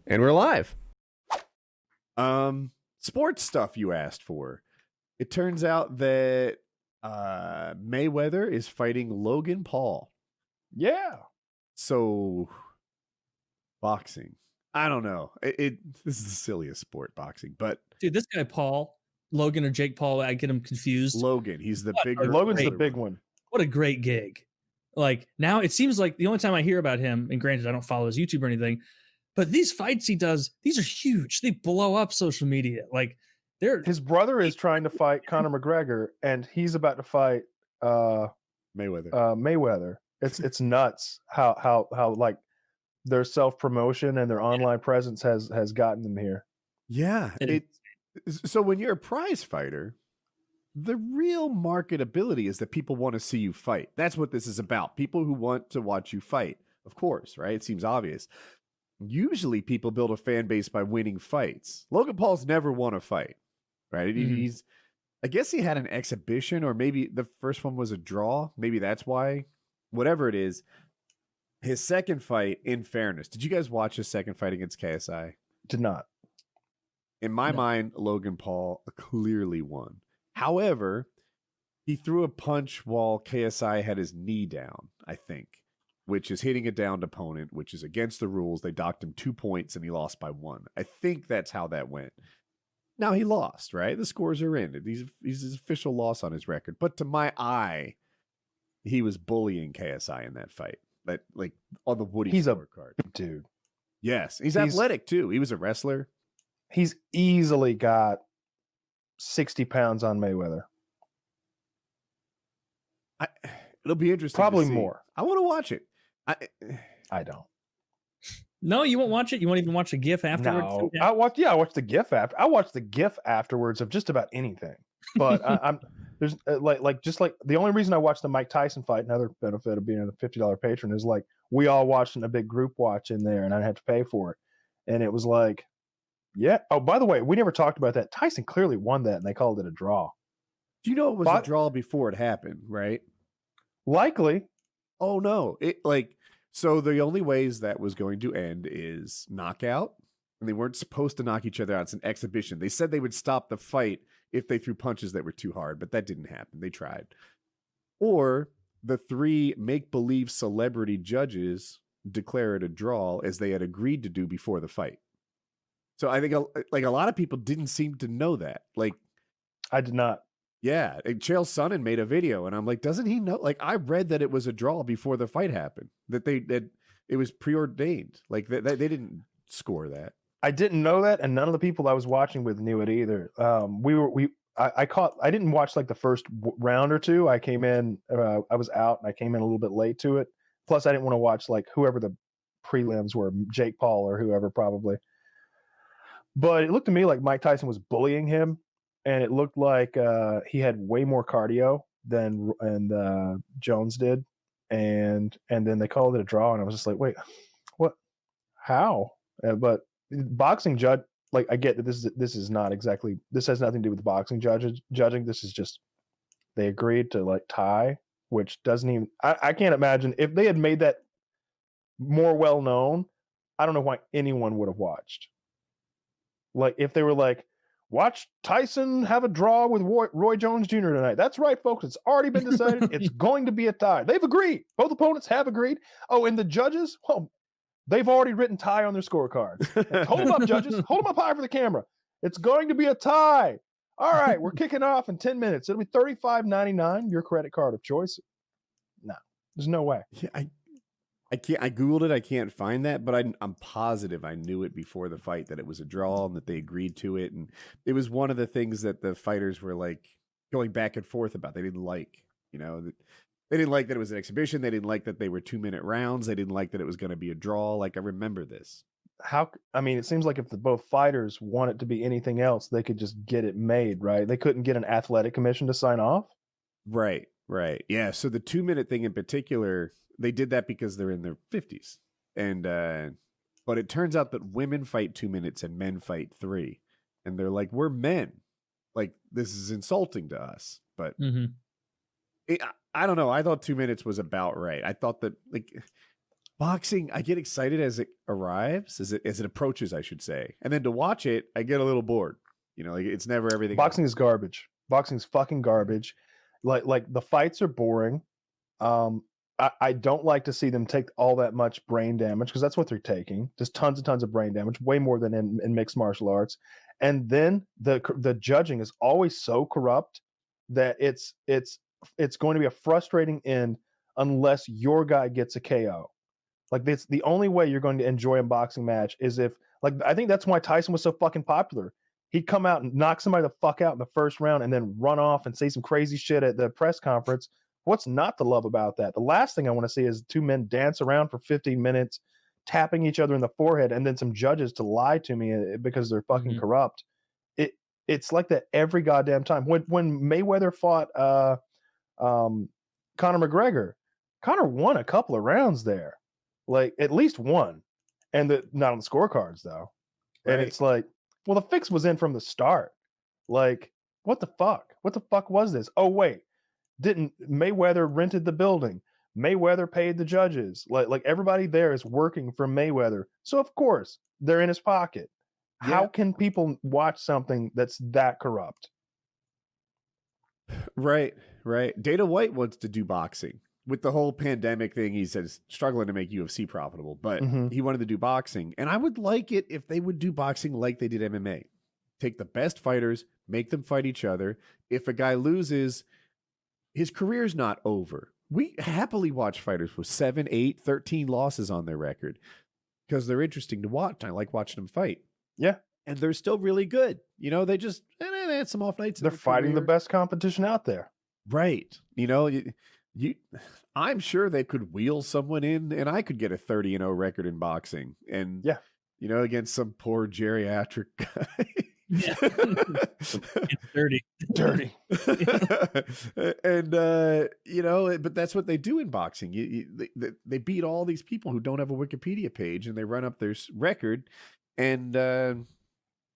And we're live. Sports stuff you asked for. It turns out that Mayweather is fighting Logan Paul. Yeah. So, boxing. I don't know. This is the silliest sport, boxing. But dude, this guy Paul, Logan or Jake Paul, I get him confused. Logan, he's the bigger. Logan's the big one. What a great gig. Like, now it seems like the only time I hear about him, and granted, I don't follow his YouTube or anything, but these fights he does, these are huge. They blow up social media. Like, his brother is trying to fight Conor McGregor, and he's about to fight Mayweather. It's nuts how like their self-promotion and their online presence has gotten them here. Yeah. So when you're a prize fighter, the real marketability is that people want to see you fight. That's what this is about. People who want to watch you fight, of course, right? It seems obvious. Usually people build a fan base by winning fights. Logan Paul's never won a fight, right? Mm-hmm. I guess he had an exhibition, or maybe the first one was a draw. Maybe that's why. Whatever it is, his second fight, in fairness, did you guys watch his second fight against KSI? Did not. In my mind, Logan Paul clearly won. However, he threw a punch while KSI had his knee down, I think, which is hitting a downed opponent, which is against the rules. They docked him 2 points and he lost by 1. I think that's how that went. Now he lost, right? The scores are in. He's his official loss on his record. But to my eye, he was bullying KSI in that fight. Like on the Woody scorecard. Dude. Yes. He's athletic too. He was a wrestler. He's easily got 60 pounds on Mayweather. It'll be interesting. Probably more. I want to watch it. I don't. No, you won't watch it. You won't even watch a GIF afterwards. No, I watched the GIF after. I watched the GIF afterwards of just about anything. But there's like the only reason I watched the Mike Tyson fight, another benefit of being a $50 patron, is like we all watched in a big group watch in there, and I had to pay for it, and it was like, yeah. Oh, by the way, we never talked about that. Tyson clearly won that, and they called it a draw. Do you know it was a draw before it happened, right? Likely. Oh no! So the only ways that was going to end is knockout, and they weren't supposed to knock each other out. It's an exhibition. They said they would stop the fight if they threw punches that were too hard, but that didn't happen. They tried. Or the 3 make-believe celebrity judges declare it a draw, as they had agreed to do before the fight. So I think a lot of people didn't seem to know that. Like, I did not. Yeah, Chael Sonnen made a video, and I'm like, doesn't he know? Like, I read that it was a draw before the fight happened. That it was preordained. Like they didn't score that. I didn't know that, and none of the people I was watching with knew it either. I didn't watch like the first round or two. I came in, I was out, and I came in a little bit late to it. Plus, I didn't want to watch like whoever the prelims were, Jake Paul or whoever probably. But it looked to me like Mike Tyson was bullying him, and it looked like he had way more cardio than Jones did, and then they called it a draw, and I was just like, wait, what? How? But boxing judge, like, I get that this is not exactly, this has nothing to do with the boxing judging. This is just they agreed to like tie, which doesn't even. I can't imagine if they had made that more well known. I don't know why anyone would have watched. Like if they were like, watch Tyson have a draw with Roy Jones Jr. tonight. That's right, folks. It's already been decided. It's going to be a tie. They've agreed. Both opponents have agreed. Oh, and the judges, well, they've already written tie on their scorecards. Hold them up, judges. Hold them up high for the camera. It's going to be a tie. All right, we're kicking off in 10 minutes. It'll be $35.99, your credit card of choice. No, there's no way. Yeah, I can't. I Googled it. I can't find that, but I'm positive I knew it before the fight that it was a draw and that they agreed to it. And it was one of the things that the fighters were like going back and forth about. They didn't like, they didn't like that it was an exhibition. They didn't like that they were 2-minute rounds. They didn't like that it was going to be a draw. Like, I remember this. It seems like if both fighters want it to be anything else, they could just get it made, right? They couldn't get an athletic commission to sign off. Right. Yeah. So the 2-minute thing in particular, they did that because they're in their 50s. And, but it turns out that women fight 2 minutes and men fight 3. And they're like, we're men. Like, this is insulting to us. But I don't know. I thought 2 minutes was about right. I thought that, like, Boxing, I get excited as it arrives, as it approaches, I should say. And then to watch it, I get a little bored. You know, like it's never everything. Boxing is garbage. Boxing's fucking garbage. Like the fights are boring. I don't like to see them take all that much brain damage, because that's what they're taking. Just tons and tons of brain damage, way more than in mixed martial arts. And then the judging is always so corrupt that it's going to be a frustrating end unless your guy gets a KO. Like, it's the only way you're going to enjoy a boxing match is if, like, I think that's why Tyson was so fucking popular. He'd come out and knock somebody the fuck out in the first round and then run off and say some crazy shit at the press conference. What's not to love about that? The last thing I want to see is two men dance around for 15 minutes, tapping each other in the forehead, and then some judges to lie to me because they're fucking corrupt. It's like that every goddamn time. When Mayweather fought Conor McGregor, Conor won a couple of rounds there. Like, at least one. And not on the scorecards, though. Right. And it's like, well, the fix was in from the start. Like, what the fuck? What the fuck was this? Oh, wait. Didn't Mayweather rented the building? Mayweather paid the judges. Like everybody there is working for Mayweather. So, of course, they're in his pocket. Yeah. How can people watch something that's that corrupt? Right. Dana White wants to do boxing. With the whole pandemic thing, he says struggling to make UFC profitable, but he wanted to do boxing. And I would like it if they would do boxing like they did MMA. Take the best fighters, make them fight each other. If a guy loses, his career's not over. We happily watch fighters with 7, 8, 13 losses on their record because they're interesting to watch. I like watching them fight. Yeah. And they're still really good. You know, they just had some off nights. They're fighting the best competition out there. Right. You know, I'm sure they could wheel someone in and I could get a 30-0 record in boxing. And, you know, against some poor geriatric guy. Yeah. It's dirty. And, you know, but that's what they do in boxing. They beat all these people who don't have a Wikipedia page and they run up their record. And,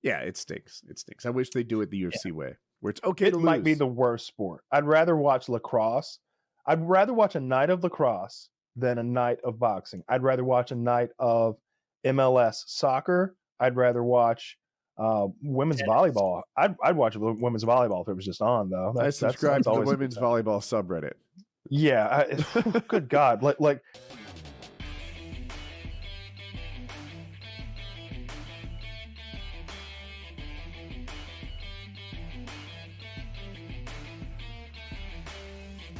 yeah, it stinks. I wish they do it the UFC way, where it's okay to lose. It might be the worst sport. I'd rather watch lacrosse. I'd rather watch a night of lacrosse than a night of boxing. I'd rather watch a night of MLS soccer. I'd rather watch women's volleyball. I'd watch women's volleyball if it was just on, though. I subscribe to the women's volleyball subreddit. Yeah. Good God. Like